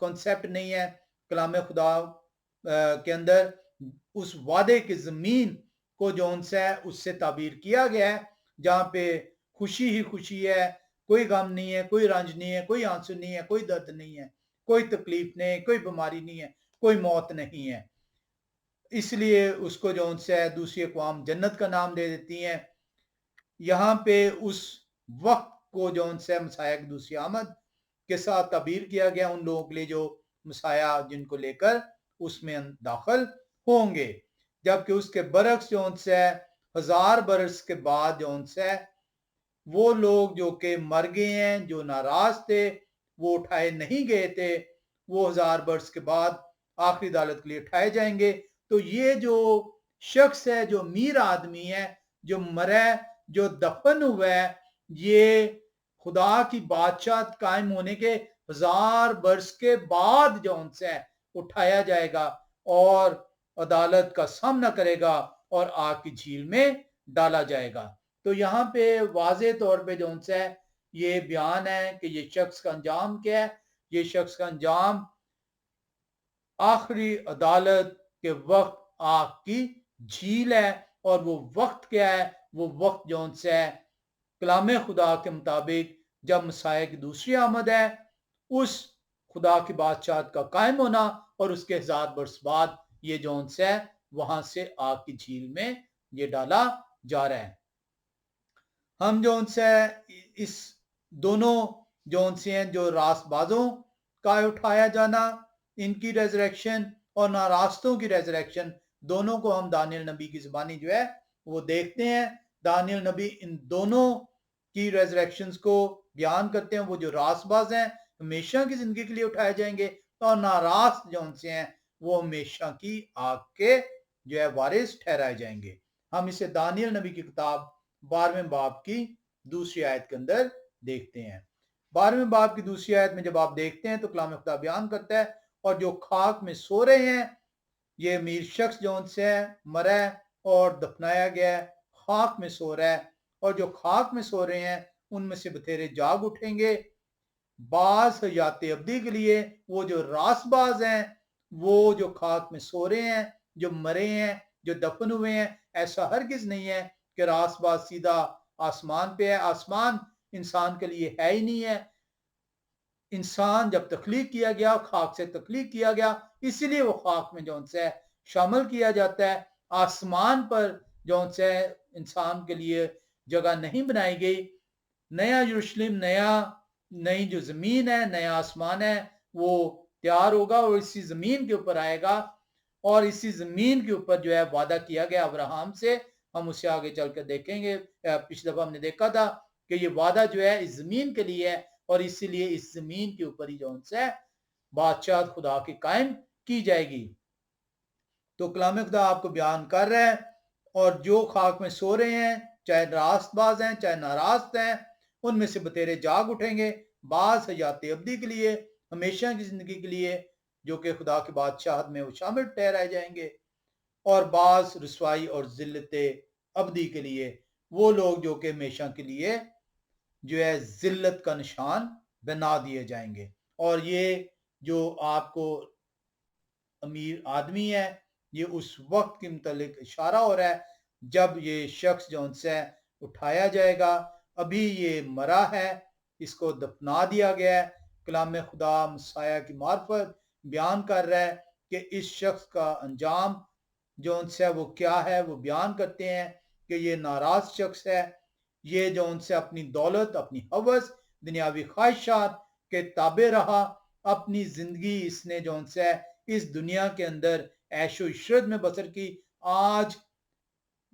Concept نہیں ہے کلام خدا کے اندر. اس وعدے کی زمین کو جو ان سے اس سے تعبیر کیا گیا ہے جہاں پہ خوشی ہی خوشی ہے, کوئی غم نہیں ہے, کوئی رنج نہیں ہے, کوئی آنسو نہیں ہے, کوئی درد نہیں ہے, کوئی تکلیف نہیں, کوئی بیماری نہیں ہے, کوئی موت نہیں ہے. اس لیے اس کو جو ان سے دوسری اقوام جنت کا نام دے دیتی ہیں. یہاں پہ اس وقت کو جو ان سے مسیح کی دوسری آمد کے ساتھ تعبیر کیا گیا ان لوگوں کے لیے جو مسیح جن کو لے کر اس میں داخل ہوں گے, جبکہ اس کے برعکس جو ان سے 1000 برس کے بعد جو ان سے وہ لوگ جو کہ مر گئے ہیں, جو ناراض تھے, وہ اٹھائے نہیں گئے تھے, وہ 1000 برس کے بعد آخری عدالت کے لیے اٹھائے جائیں گے. تو یہ جو شخص ہے, جو امیر آدمی ہے, جو مرے, جو دفن ہوا ہے, یہ خدا کی بادشاہت قائم ہونے کے 1000 برس کے بعد جو ان سے اٹھایا جائے گا اور عدالت کا سامنا کرے گا اور آگ کی جھیل میں ڈالا جائے گا. تو یہاں پہ واضح طور پہ جو ان سے یہ بیان ہے کہ یہ شخص کا انجام کیا ہے. یہ شخص کا انجام آخری عدالت کے وقت آگ کی جھیل ہے. اور وہ وقت کیا ہے؟ وہ وقت جو ان سے کلام خدا کے مطابق جب مسیح کی دوسری آمد ہے, اس خدا کی بادشاہت کا قائم ہونا اور اس کے 1000 برس بعد یہ جو ان سے وہاں سے آگ کی جھیل میں یہ ڈالا جا رہا ہے. ہم جو ان سے اس دونوں جو ان سے ہیں, جو راست بازوں کا اٹھایا جانا, ان کی ریزریکشن اور ناراستوں کی ریزریکشن, دونوں کو ہم دانیل نبی کی زبانی جو ہے وہ دیکھتے ہیں. دانیل نبی ان دونوں کی ریزریکشنز کو بیان کرتے ہیں. وہ جو راست باز ہیں ہمیشہ کی زندگی کے لیے اٹھائے جائیں گے, اور ناراست جو ان سے ہیں وہ ہمیشہ کی آگ کے جو ہے وارث ٹھہرائے جائیں گے. ہم اسے دانیل نبی کی کتاب 12ویں باب کی دوسری آیت کے اندر دیکھتے ہیں. 12ویں باب کی دوسری آیت میں جب آپ دیکھتے ہیں تو کلام خدا بیان کرتا ہے, اور جو خاک میں سو رہے ہیں, یہ امیر شخص جو ان سے مرا اور دفنایا گیا, خاک میں سو رہا ہے, اور جو خاک میں سو رہے ہیں ان میں سے بتھیرے جاگ اٹھیں گے بعض حیات ابدی کے لیے. وہ جو راست باز ہیں, وہ جو خاک میں سو رہے ہیں, جو مرے ہیں, جو دفن ہوئے ہیں, ایسا ہرگز نہیں ہے کہ راست باز سیدھا آسمان پہ ہے. آسمان انسان کے لیے ہے ہی نہیں ہے. انسان جب تخلیق کیا گیا, خاک سے تخلیق کیا گیا, اسی لیے وہ خاک میں جو ان سے شامل کیا جاتا ہے. آسمان پر جو ان سے انسان کے لیے جگہ نہیں بنائی گئی. نیا یروشلم, نئی جو زمین ہے, نیا آسمان ہے, وہ تیار ہوگا اور اسی زمین کے اوپر آئے گا, اور اسی زمین کے اوپر جو ہے وعدہ کیا گیا ابراہیم سے. ہم اسے آگے چل کر دیکھیں گے. پچھلی دفعہ ہم نے دیکھا تھا کہ یہ وعدہ جو ہے اس زمین کے لیے ہے, اور اسی لیے اس زمین کے اوپر ہی جو ان سے بادشاہت خدا کی قائم کی جائے گی. تو کلام خدا آپ کو بیان کر رہا ہے, اور جو خاک میں سو رہے ہیں, چاہے راست باز ہیں چاہے ناراست ہیں, ان میں سے بتیرے جاگ اٹھیں گے, بعض حیات ابدی کے لیے, ہمیشہ کی زندگی کے لیے, جو کہ خدا کی بادشاہت میں وہ شامل ٹھہرائے جائیں گے, اور بعض رسوائی اور ذلت ابدی کے لیے, وہ لوگ جو کہ ہمیشہ کے لیے جو ہے ذلت کا نشان بنا دیے جائیں گے. اور یہ جو آپ کو امیر آدمی ہے, یہ اس وقت کے متعلق اشارہ ہو رہا ہے جب یہ شخص جو ان سے اٹھایا جائے گا. ابھی یہ مرا ہے, اس کو دفنا دیا گیا ہے. کلام خدا مسیح کی معرفت بیان کر رہا ہے کہ اس شخص کا انجام جو ان سے وہ کیا ہے, وہ بیان کرتے ہیں کہ یہ ناراض شخص ہے. یہ جو ان سے اپنی دولت, اپنی ہوس, دنیاوی خواہشات کے تابع رہا. اپنی زندگی اس نے جو ان سے اس دنیا کے اندر عیش و عشرت میں بسر کی. آج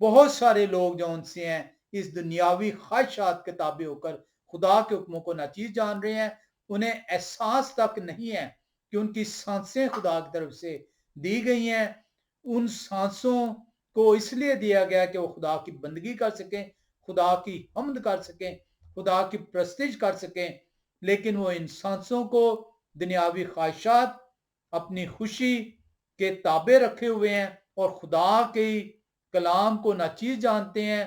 بہت سارے لوگ جو ان سے ہیں اس دنیاوی خواہشات کے تابع ہو کر خدا کے حکموں کو ناچیز جان رہے ہیں. انہیں احساس تک نہیں ہے کہ ان کی سانسیں خدا کی طرف سے دی گئی ہیں. ان سانسوں کو اس لیے دیا گیا کہ وہ خدا کی بندگی کر سکیں, خدا کی حمد کر سکیں, خدا کی پرستش کر سکیں. لیکن وہ ان سانسوں کو دنیاوی خواہشات, اپنی خوشی کے تابع رکھے ہوئے ہیں, اور خدا کے کلام کو ناچیز جانتے ہیں.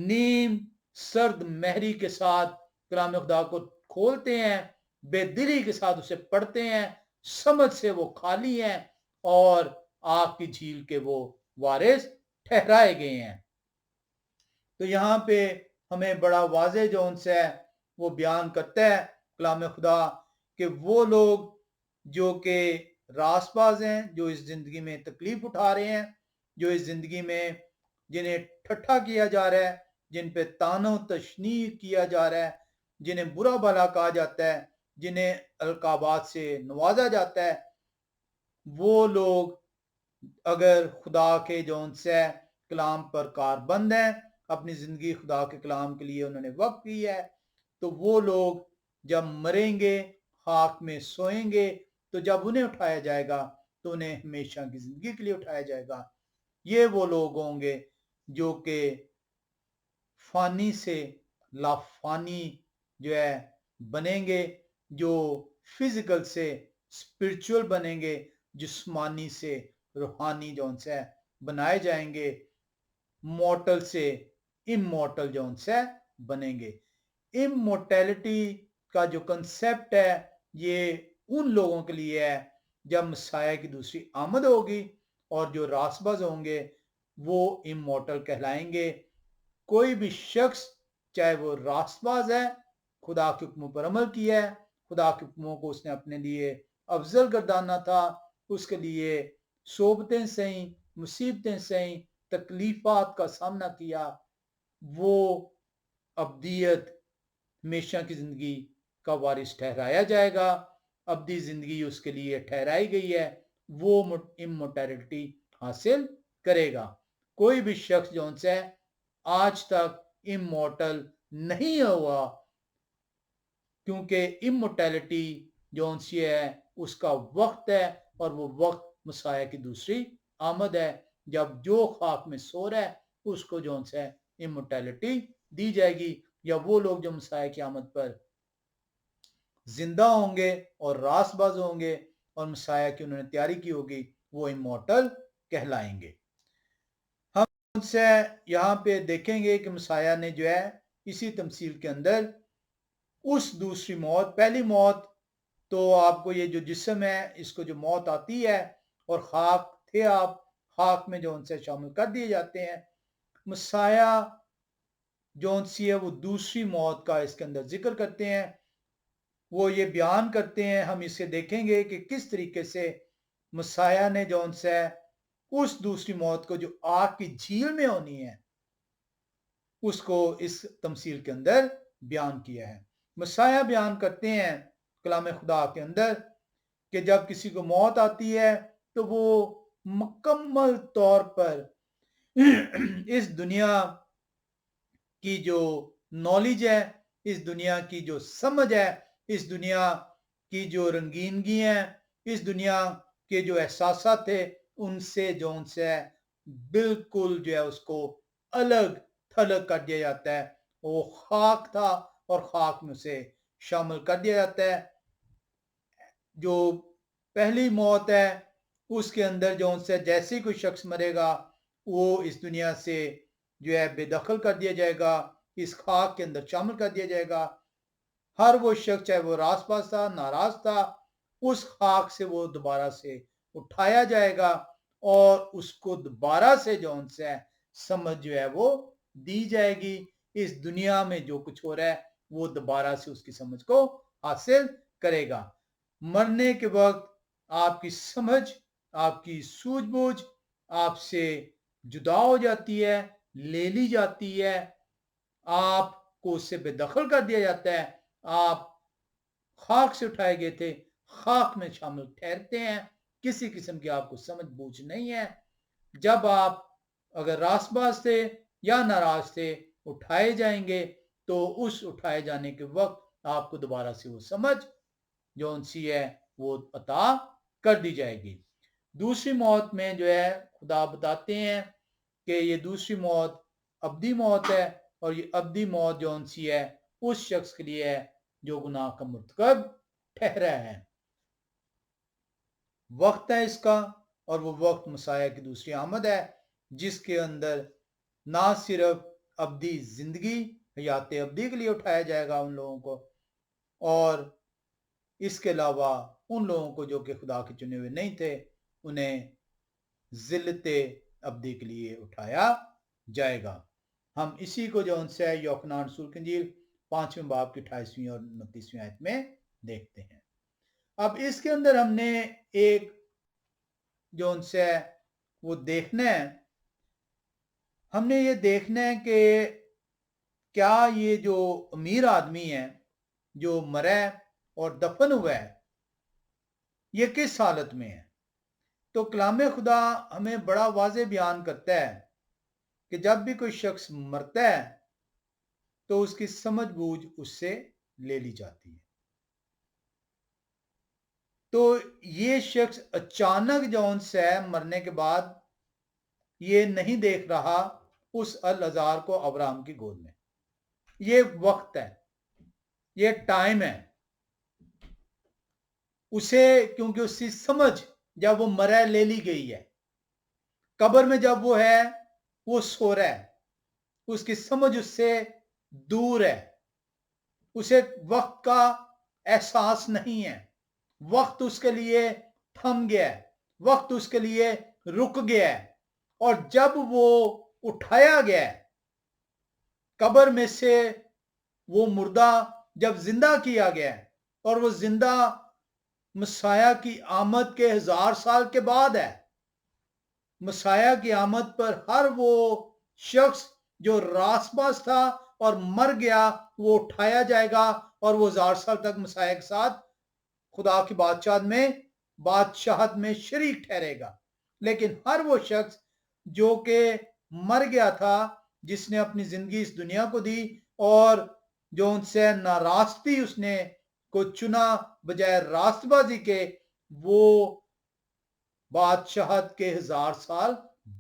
نیم سرد مہری کے ساتھ کلام خدا کو کھولتے ہیں بے دلی کے ساتھ اسے پڑھتے ہیں، سمجھ سے وہ خالی ہیں اور آگ کی جھیل کے وہ وارث ٹھہرائے گئے ہیں۔ تو یہاں پہ ہمیں بڑا واضح جو ان سے وہ بیان کرتا ہے کلام خدا کہ وہ لوگ جو کہ راس باز ہیں، جو اس زندگی میں تکلیف اٹھا رہے ہیں، جو اس زندگی میں جنہیں ٹھٹھا کیا جا رہا ہے، جن پہ تان و تشنیع کیا جا رہا ہے، جنہیں برا بھلا کہا جاتا ہے، جنہیں القابات سے نوازا جاتا ہے، وہ لوگ اگر خدا کے جو ان سے کلام پر کار بند ہیں، اپنی زندگی خدا کے کلام کے لیے انہوں نے وقف کی ہے، تو وہ لوگ جب مریں گے، خاک میں سوئیں گے، تو جب انہیں اٹھایا جائے گا تو انہیں ہمیشہ کی زندگی کے لیے اٹھایا جائے گا۔ یہ وہ لوگ ہوں گے جو کہ فانی سے لافانی جو ہے بنیں گے، جو فزیکل سے اسپرچول بنیں گے، جسمانی سے روحانی جو ان سے بنائے جائیں گے، مورٹل سے امورٹل جو ان سے بنیں گے۔ امورٹیلٹی کا جو کنسیپٹ ہے یہ ان لوگوں کے لیے ہے جب مسیح کی دوسری آمد ہوگی اور جو راسباز ہوں گے وہ امورٹل کہلائیں گے۔ کوئی بھی شخص چاہے وہ راست باز ہے، خدا کے حکموں پر عمل کیا ہے، خدا کے حکموں کو اس نے اپنے لیے افضل گردانا تھا، اس کے لیے صحبتیں سہیں، مصیبتیں سہیں، تکلیفات کا سامنا کیا، وہ ابدیت ہمیشہ کی زندگی کا وارث ٹھہرایا جائے گا۔ ابدی زندگی اس کے لیے ٹھہرائی گئی ہے، وہ امورٹیلٹی حاصل کرے گا۔ کوئی بھی شخص جو ان سے آج تک امورٹل نہیں ہوا، کیونکہ امورٹیلٹی جو سی ہے اس کا وقت ہے، اور وہ وقت مسیح کی دوسری آمد ہے، جب جو خاک میں سو رہا ہے اس کو جو ہے امورٹیلٹی دی جائے گی، یا وہ لوگ جو مسیح کی آمد پر زندہ ہوں گے اور راس باز ہوں گے اور مسیح کی انہوں نے تیاری کی ہوگی، وہ امورٹل کہلائیں گے۔ ہم سے یہاں پہ دیکھیں گے کہ مسیح نے جو ہے اسی تمثیل کے اندر اس دوسری موت، پہلی موت تو آپ کو یہ جو جسم ہے اس کو جو موت آتی ہے اور خاک تھے آپ، خاک میں جو ان سے شامل کر دیے جاتے ہیں، مسیح جو ان سی ہے وہ دوسری موت کا اس کے اندر ذکر کرتے ہیں، وہ یہ بیان کرتے ہیں۔ ہم اسے دیکھیں گے کہ کس طریقے سے مسیح نے جو ان سے اس دوسری موت کو جو آگ کی جھیل میں ہونی ہے اس کو اس تمثیل کے اندر بیان کیا ہے۔ مسیح بیان کرتے ہیں کلام خدا کے اندر کہ جب کسی کو موت آتی ہے تو وہ مکمل طور پر اس دنیا کی جو نالج ہے، اس دنیا کی جو سمجھ ہے، اس دنیا کی جو رنگینگی ہے، اس دنیا کے جو احساسات تھے ان سے جو ان سے بالکل جو ہے اس کو الگ تھلگ کر دیا جاتا ہے۔ وہ خاک تھا اور خاک میں اسے شامل کر دیا جاتا ہے۔ جو پہلی موت ہے اس کے اندر جو ان سے جیسے کوئی شخص مرے گا وہ اس دنیا سے جو ہے بے دخل کر دیا جائے گا، اس خاک کے اندر شامل کر دیا جائے گا۔ ہر وہ شخص چاہے وہ راس پاس تھا، ناراض تھا، اس خاک سے وہ دوبارہ سے اٹھایا جائے گا اور اس کو دوبارہ سے جو ان سے سمجھ جو ہے وہ دی جائے گی۔ اس دنیا میں جو کچھ ہو رہا ہے وہ دوبارہ سے اس کی سمجھ کو حاصل کرے گا۔ مرنے کے وقت آپ کی سمجھ، آپ کی سوجھ بوجھ آپ سے جدا ہو جاتی ہے، لے لی جاتی ہے، آپ کو اس سے بے دخل کر دیا جاتا ہے۔ آپ خاک سے اٹھائے گئے تھے، خاک میں شامل ٹھہرتے ہیں، کسی قسم کی آپ کو سمجھ بوجھ نہیں ہے۔ جب آپ اگر راس باز تھے یا ناراض تھے اٹھائے جائیں گے تو اس اٹھائے جانے کے وقت آپ کو دوبارہ سے وہ سمجھ جو ان سی ہے وہ عطا کر دی جائے گی۔ دوسری موت میں جو ہے خدا بتاتے ہیں کہ یہ دوسری موت ابدی موت ہے، اور یہ ابدی موت جو ان سی ہے اس شخص کے لیے ہے جو گناہ کا مرتکب ٹھہرا ہے۔ وقت ہے اس کا، اور وہ وقت مسیح کی دوسری آمد ہے جس کے اندر نہ صرف ابدی زندگی، حیات ابدی کے لیے اٹھایا جائے گا ان لوگوں کو، اور اس کے علاوہ ان لوگوں کو جو کہ خدا کے چنے ہوئے نہیں تھے انہیں ذلت ابدی کے لیے اٹھایا جائے گا۔ ہم اسی کو جو ان سے یوحنا رسول کی انجیل 5ویں باب کی 28ویں اور 29ویں آیت میں دیکھتے ہیں۔ اب اس کے اندر ہم نے ایک جو ان سے وہ دیکھنا ہے، ہم نے یہ دیکھنا ہے کہ کیا یہ جو امیر آدمی ہے جو مرے اور دفن ہوا ہے یہ کس حالت میں ہے؟ تو کلام خدا ہمیں بڑا واضح بیان کرتا ہے کہ جب بھی کوئی شخص مرتا ہے تو اس کی سمجھ بوجھ اس سے لے لی جاتی ہے۔ تو یہ شخص اچانک جو ان سے مرنے کے بعد یہ نہیں دیکھ رہا اس العذار کو ابراہم کی گود میں۔ یہ وقت ہے، یہ ٹائم ہے اسے، کیونکہ اس کی سمجھ جب وہ مرے لے لی گئی ہے، قبر میں جب وہ ہے وہ سو رہا ہے، اس کی سمجھ اس سے دور ہے، اسے وقت کا احساس نہیں ہے، وقت اس کے لیے تھم گیا ہے، وقت اس کے لیے رک گیا ہے۔ اور جب وہ اٹھایا گیا ہے قبر میں سے، وہ مردہ جب زندہ کیا گیا ہے اور وہ زندہ مسیح کی آمد کے 1000 سال کے بعد ہے۔ مسیح کی آمد پر ہر وہ شخص جو راس باز تھا اور مر گیا وہ اٹھایا جائے گا اور وہ 1000 سال تک مسیح کے ساتھ خدا کی بادشاہت میں شریک ٹھہرے گا۔ لیکن ہر وہ شخص جو کہ مر گیا تھا، جس نے اپنی زندگی اس دنیا کو دی اور جو ان سے ناراستی اس نے کو چنا بجائے راست بازی کے، وہ بادشاہت کے 1000 سال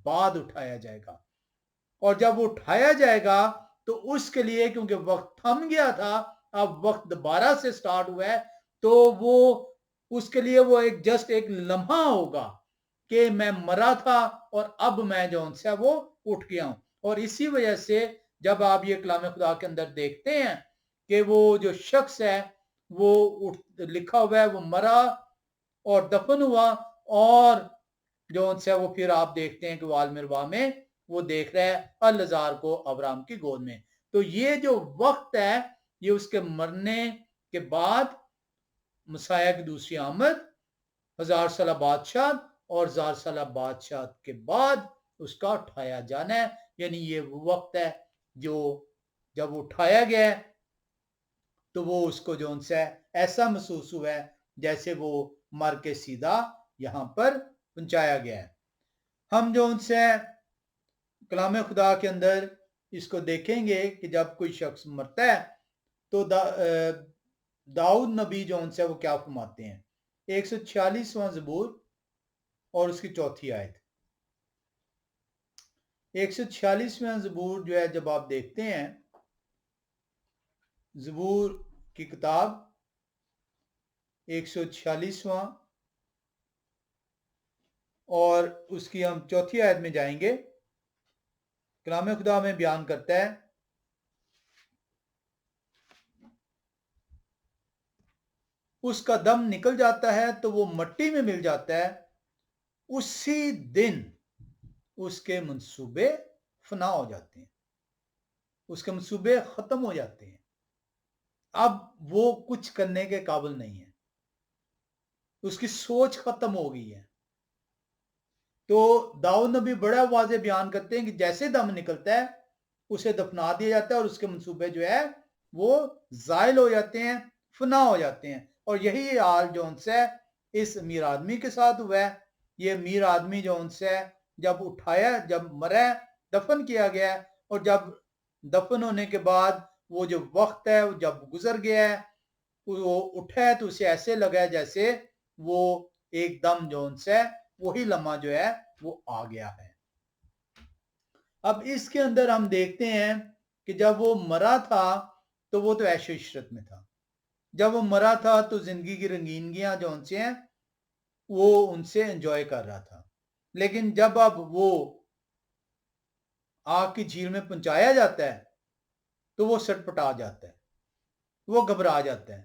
بعد اٹھایا جائے گا۔ اور جب وہ اٹھایا جائے گا تو اس کے لیے، کیونکہ وقت تھم گیا تھا، اب وقت دوبارہ سے سٹارٹ ہوا ہے، تو وہ اس کے لیے وہ ایک لمحہ ہوگا کہ میں مرا تھا اور اب میں جو ان سے وہ اٹھ گیا ہوں۔ اور اسی وجہ سے جب آپ یہ کلام خدا کے اندر دیکھتے ہیں کہ وہ جو شخص ہے وہ لکھا ہوا ہے وہ مرا اور دفن ہوا، اور جو ان سے وہ پھر آپ دیکھتے ہیں کہ وہ عالم ارواح میں وہ دیکھ رہا ہے العذار کو ابراہم کی گود میں۔ تو یہ جو وقت ہے یہ اس کے مرنے کے بعد مسیح کی دوسری آمد، 1000 سالہ بادشاہ اور 1000 سالہ بادشاہ کے بعد اس کا اٹھایا جانا ہے۔ یعنی یہ وہ وقت ہے جو جب اٹھایا گیا ہے تو وہ اس کو جو ان سے ایسا محسوس ہوا ہے جیسے وہ مر کے سیدھا یہاں پر پہنچایا گیا ہے۔ ہم جو ان سے کلام خدا کے اندر اس کو دیکھیں گے کہ جب کوئی شخص مرتا ہے تو داؤد نبی جو ان سے وہ کیا فرماتے ہیں۔ 146واں زبور اور اس کی 4تھی آیت۔ 146واں زبور جو ہے جب آپ دیکھتے ہیں، زبور کی کتاب 146واں اور اس کی ہم 4تھی آیت میں جائیں گے۔ کلام خدا میں بیان کرتا ہے، اس کا دم نکل جاتا ہے تو وہ مٹی میں مل جاتا ہے، اسی دن اس کے منصوبے فنا ہو جاتے ہیں، اس کے منصوبے ختم ہو جاتے ہیں، اب وہ کچھ کرنے کے قابل نہیں ہے، اس کی سوچ ختم ہو گئی ہے۔ تو داؤد نبی بڑا واضح بیان کرتے ہیں کہ جیسے دم نکلتا ہے اسے دفنا دیا جاتا ہے اور اس کے منصوبے جو ہے وہ زائل ہو جاتے ہیں، فنا ہو جاتے ہیں۔ اور یہی حال جو ان سے اس امیر آدمی کے ساتھ ہوا ہے۔ یہ امیر آدمی جو ان سے جب اٹھایا، جب مرا، دفن کیا گیا، اور جب دفن ہونے کے بعد وہ جو وقت ہے وہ جب گزر گیا ہے، وہ اٹھا ہے تو اسے ایسے لگا ہے جیسے وہ ایک دم جو ان سے وہی لمحہ جو ہے وہ آ گیا ہے۔ اب اس کے اندر ہم دیکھتے ہیں کہ جب وہ مرا تھا تو وہ تو عیش و عشرت میں تھا، جب وہ مرا تھا تو زندگی کی رنگینیاں جو ان سے ہیں وہ ان سے انجوائے کر رہا تھا، لیکن جب اب وہ آگ کی جھیل میں پہنچایا جاتا ہے تو وہ سٹ پٹا جاتا ہے، وہ گھبرا جاتا ہے،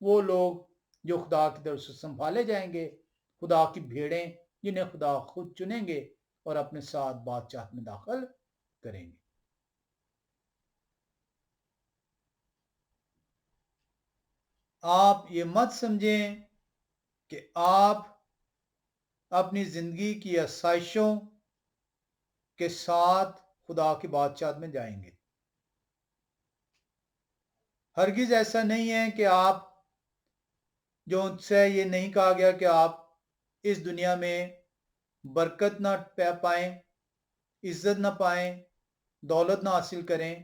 وہ لوگ جو خدا کی طرف سے سنبھالے جائیں گے، خدا کی بھیڑیں جنہیں خدا خود چنیں گے اور اپنے ساتھ بادشاہت میں داخل کریں گے۔ آپ یہ مت سمجھیں کہ آپ اپنی زندگی کی آسائشوں کے ساتھ خدا کی بادشاہت میں جائیں گے۔ ہرگز ایسا نہیں ہے کہ آپ جو ان سے یہ نہیں کہا گیا کہ آپ اس دنیا میں برکت نہ پائیں، عزت نہ پائیں، دولت نہ حاصل کریں،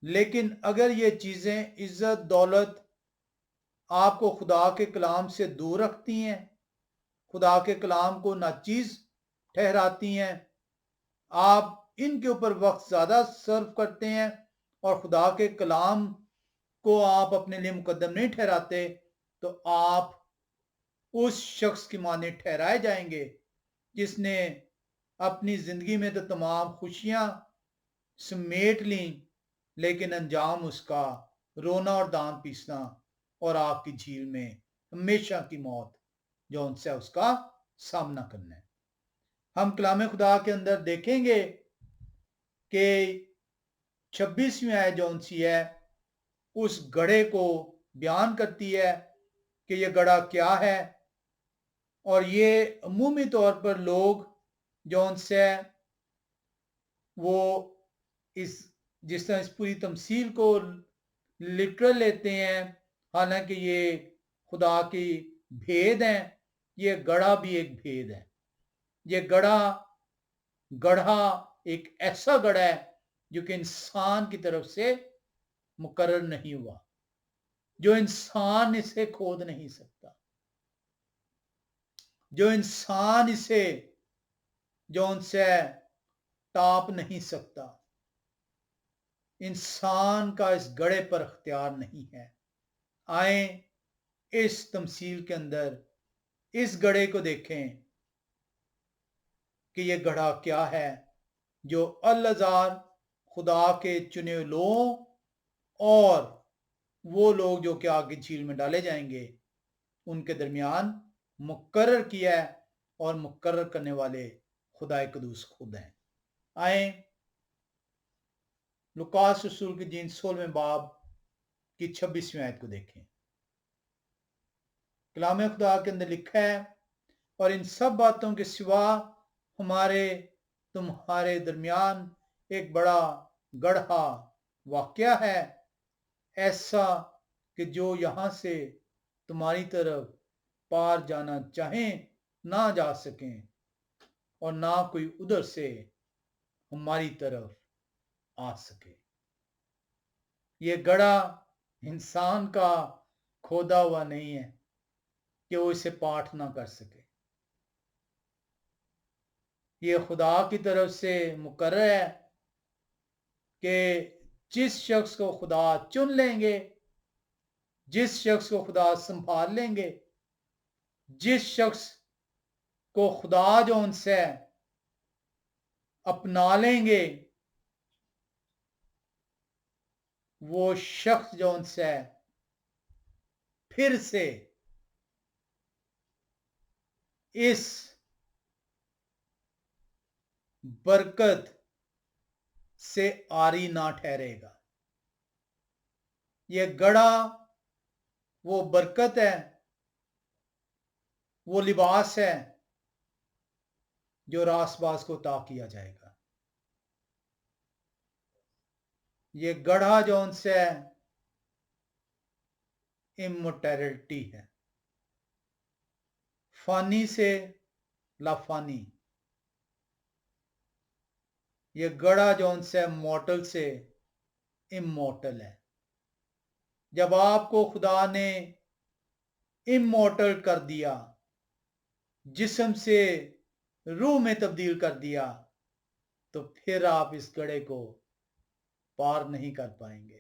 لیکن اگر یہ چیزیں عزت دولت آپ کو خدا کے کلام سے دور رکھتی ہیں، خدا کے کلام کو ناچیز ٹھہراتی ہیں، آپ ان کے اوپر وقت زیادہ صرف کرتے ہیں اور خدا کے کلام کو آپ اپنے لیے مقدم نہیں ٹھہراتے، تو آپ اس شخص کی مانند ٹھہرائے جائیں گے جس نے اپنی زندگی میں تو تمام خوشیاں سمیٹ لیں، لیکن انجام اس کا رونا اور دان پیسنا اور آگ کی جھیل میں ہمیشہ کی موت جو ان سے اس کا سامنا کرنا ہے۔ ہم کلام خدا کے اندر دیکھیں گے کہ 26ویں آیت جو ان سی ہے اس گڑھے کو بیان کرتی ہے کہ یہ گڑھا کیا ہے، اور یہ عمومی طور پر لوگ جو ان سے وہ جس طرح اس پوری تمثیل کو لٹرل لیتے ہیں، حالانکہ یہ خدا کی بھید ہیں، یہ گڑھا بھی ایک بھید ہے۔ یہ گڑھا ایک ایسا گڑھا ہے جو کہ انسان کی طرف سے مقرر نہیں ہوا، جو انسان اسے کھود نہیں سکتا، جو انسان اسے جو ان سے ٹاپ نہیں سکتا۔ انسان کا اس گڑھے پر اختیار نہیں ہے۔ آئیں اس تمثیل کے اندر اس گڑھے کو دیکھیں کہ یہ گڑھا کیا ہے جو الازار خدا کے چنے لوگوں اور وہ لوگ جو کہ آگ کی جھیل میں ڈالے جائیں گے ان کے درمیان مقرر کیا ہے، اور مقرر کرنے والے خدا قدوس خود ہیں۔ آئیں لوکاس رسول کی جین 16ویں باب کی 26ویں آیت کو دیکھیں۔ کلام خدا کے اندر لکھا ہے، اور ان سب باتوں کے سوا ہمارے تمہارے درمیان ایک بڑا گڑھا واقعہ ہے، ایسا کہ جو یہاں سے تمہاری طرف پار جانا چاہیں نہ جا سکیں، اور نہ کوئی ادھر سے ہماری طرف آ سکے۔ یہ گڑھا انسان کا کھودا ہوا نہیں ہے کہ وہ اسے پاٹ نہ کر سکے، یہ خدا کی طرف سے مقرر ہے کہ جس شخص کو خدا چن لیں گے، جس شخص کو خدا سنبھال لیں گے، جس شخص کو خدا جو ان سے اپنا لیں گے، وہ شخص جو ان سے پھر سے اس برکت سے عاری نہ ٹھہرے گا۔ یہ گڑھا وہ برکت ہے، وہ لباس ہے جو راس باز کو عطا کیا جائے گا۔ یہ گڑھا جو ان سے امورٹیلٹی ہے، فانی سے لافانی۔ یہ گڑھا جو ان سے مورٹل سے امورٹل ہے۔ جب آپ کو خدا نے امورٹل کر دیا، جسم سے روح میں تبدیل کر دیا، تو پھر آپ اس گڑھے کو پار نہیں کر پائیں گے۔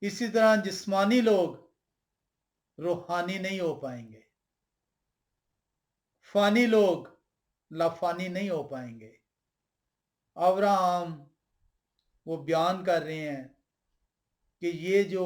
اسی طرح جسمانی لوگ روحانی نہیں ہو پائیں گے، فانی لوگ لافانی نہیں ہو پائیں گے۔ ابراہم وہ بیان کر رہے ہیں کہ یہ جو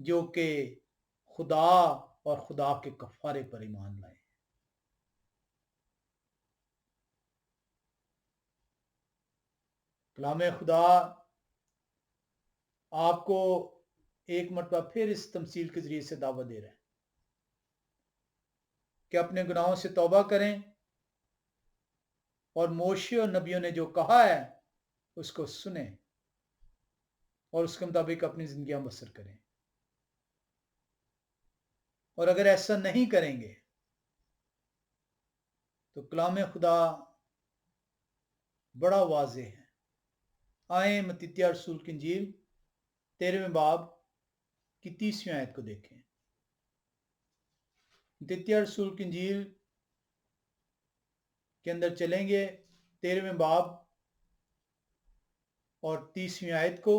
جو کہ خدا اور خدا کے کفارے پر ایمان لائے. کلام خدا آپ کو ایک مرتبہ پھر اس تمثیل کے ذریعے سے دعوت دے رہا ہے کہ اپنے گناہوں سے توبہ کریں اور موشے اور نبیوں نے جو کہا ہے اس کو سنیں اور اس کے مطابق اپنی زندگیاں بسر کریں. اور اگر ایسا نہیں کریں گے تو کلام خدا بڑا واضح ہے. آئیں متیتیہ رسول کی انجیل 13ویں باب کی 30ویں آیت کو دیکھیں. متیتیہ رسول کی انجیل کے اندر چلیں گے 13ویں باب اور 30ویں آیت کو.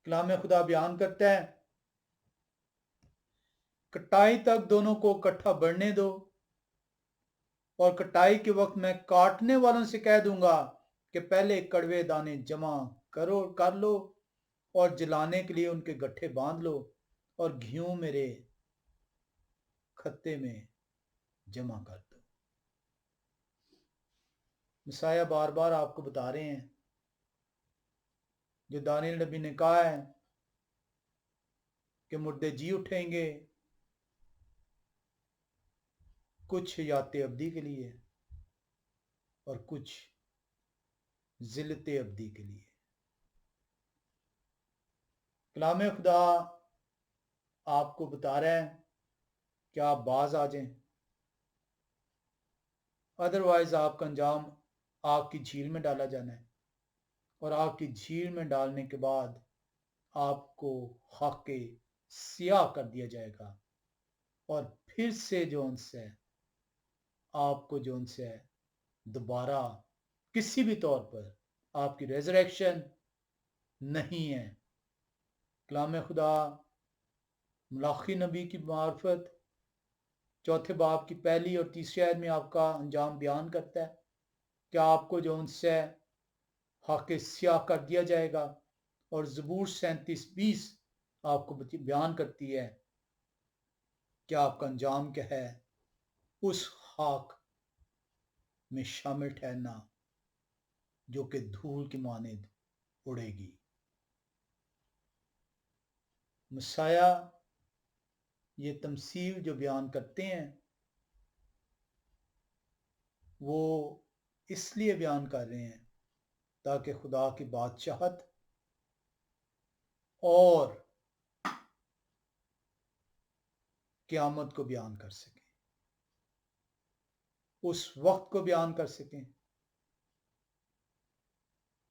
کلام خدا بیان کرتا ہے کٹائی تک دونوں کو اکٹھا بڑھنے دو اور کٹائی کے وقت میں کاٹنے والوں سے کہہ دوں گا کہ پہلے کڑوے دانے جمع کر لو اور جلانے کے لیے ان کے گٹھے باندھ لو اور گھیوں میرے کھتے میں جمع کر دو. مسایہ بار بار آپ کو بتا رہے ہیں جو دانیل نبی نے کہا ہے کہ مردے جی اٹھیں گے کچھ حیات ابدی کے لیے اور کچھ ذلت ابدی کے لیے. کلام خدا آپ کو بتا رہا ہے کہ آپ باز آ جائیں، ادروائز آپ کا انجام آگ کی جھیل میں ڈالا جانا ہے اور آگ کی جھیل میں ڈالنے کے بعد آپ کو خاک سیاہ کر دیا جائے گا اور پھر سے جو ان سے آپ کو جو ان سے دوبارہ کسی بھی طور پر آپ کی ریزریکشن نہیں ہے. کلام خدا ملاخی نبی کی معرفت 4 باب کی 1 اور 3 آیت میں آپ کا انجام بیان کرتا ہے کہ آپ کو جو ان سے خاک سیاہ کر دیا جائے گا. اور زبور 37:20 آپ کو بیان کرتی ہے کہ آپ کا انجام کیا ہے، اس خاک میں شامل ٹھہرنا جو کہ دھول کی مانند اڑے گی. مسایہ یہ تمثیل جو بیان کرتے ہیں وہ اس لیے بیان کر رہے ہیں تاکہ خدا کی بادشاہت اور قیامت کو بیان کر سکیں، اس وقت کو بیان کر سکیں،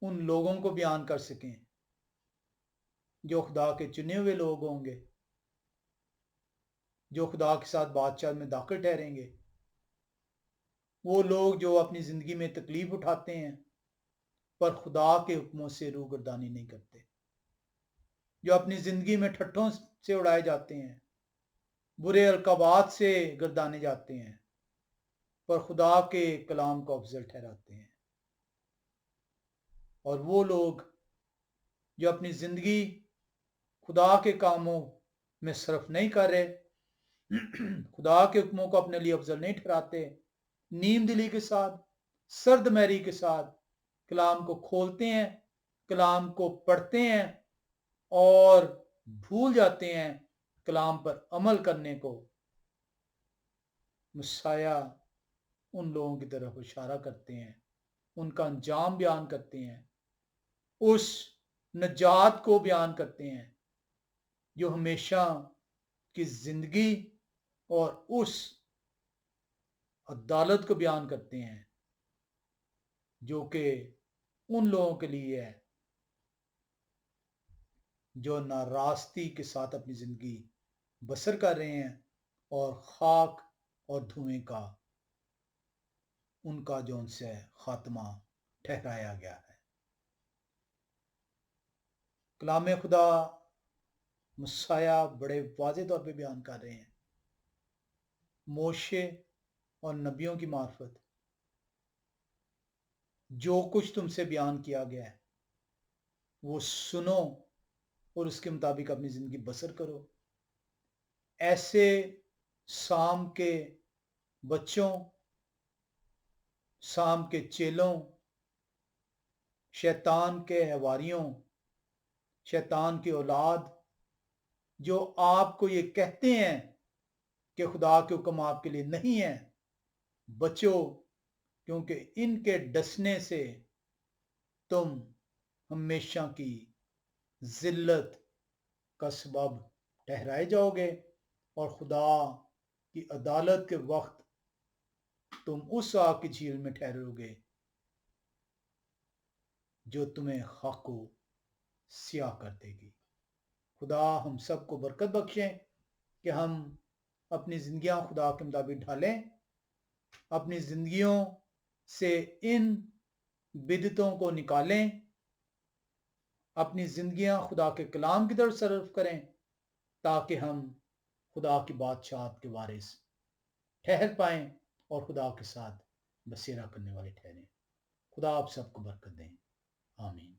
ان لوگوں کو بیان کر سکیں جو خدا کے چنے ہوئے لوگ ہوں گے، جو خدا کے ساتھ بادشاہت میں داخل ٹھہریں گے. وہ لوگ جو اپنی زندگی میں تکلیف اٹھاتے ہیں پر خدا کے حکموں سے روگردانی نہیں کرتے، جو اپنی زندگی میں ٹھٹھوں سے اڑائے جاتے ہیں، برے القابات سے گردانے جاتے ہیں پر خدا کے کلام کو افضل ٹھہراتے ہیں. اور وہ لوگ جو اپنی زندگی خدا کے کاموں میں صرف نہیں کر رہے، خدا کے حکموں کو اپنے لیے افضل نہیں ٹھہراتے، نیم دلی کے ساتھ، سرد مہری کے ساتھ کلام کو کھولتے ہیں، کلام کو پڑھتے ہیں اور بھول جاتے ہیں کلام پر عمل کرنے کو. مسایہ ان لوگوں کی طرف اشارہ کرتے ہیں، ان کا انجام بیان کرتے ہیں، اس نجات کو بیان کرتے ہیں جو ہمیشہ کی زندگی اور اس عدالت کو بیان کرتے ہیں جو کہ ان لوگوں کے لیے ہے جو ناراستی کے ساتھ اپنی زندگی بسر کر رہے ہیں اور خاک اور دھوئیں کا ان کا جو ان سے خاتمہ ٹھہرایا گیا ہے. کلام خدا مسایہ بڑے واضح طور پہ بیان کر رہے ہیں موشے اور نبیوں کی معرفت جو کچھ تم سے بیان کیا گیا ہے وہ سنو اور اس کے مطابق اپنی زندگی بسر کرو۔ ایسے سام کے بچوں، سام کے چیلوں، شیطان کے حواریوں، شیطان کی اولاد جو آپ کو یہ کہتے ہیں کہ خدا کے حکم آپ کے لیے نہیں ہیں، بچو، کیونکہ ان کے ڈسنے سے تم ہمیشہ کی ذلت کا سبب ٹھہرائے جاؤ گے، اور خدا کی عدالت کے وقت تم اس آگ کی جھیل میں ٹھہرو گے جو تمہیں خاک کو سیاہ کر دے گی۔ خدا ہم سب کو برکت بخشیں کہ ہم اپنی زندگیاں خدا کے مطابق ڈھالیں، اپنی زندگیوں سے ان بدعتوں کو نکالیں، اپنی زندگیاں خدا کے کلام کی طرف صرف کریں تاکہ ہم خدا کی بادشاہت کے وارث ٹھہر پائیں اور خدا کے ساتھ بسیرا کرنے والے ٹھہریں۔ خدا آپ سب کو برکت دیں، آمین۔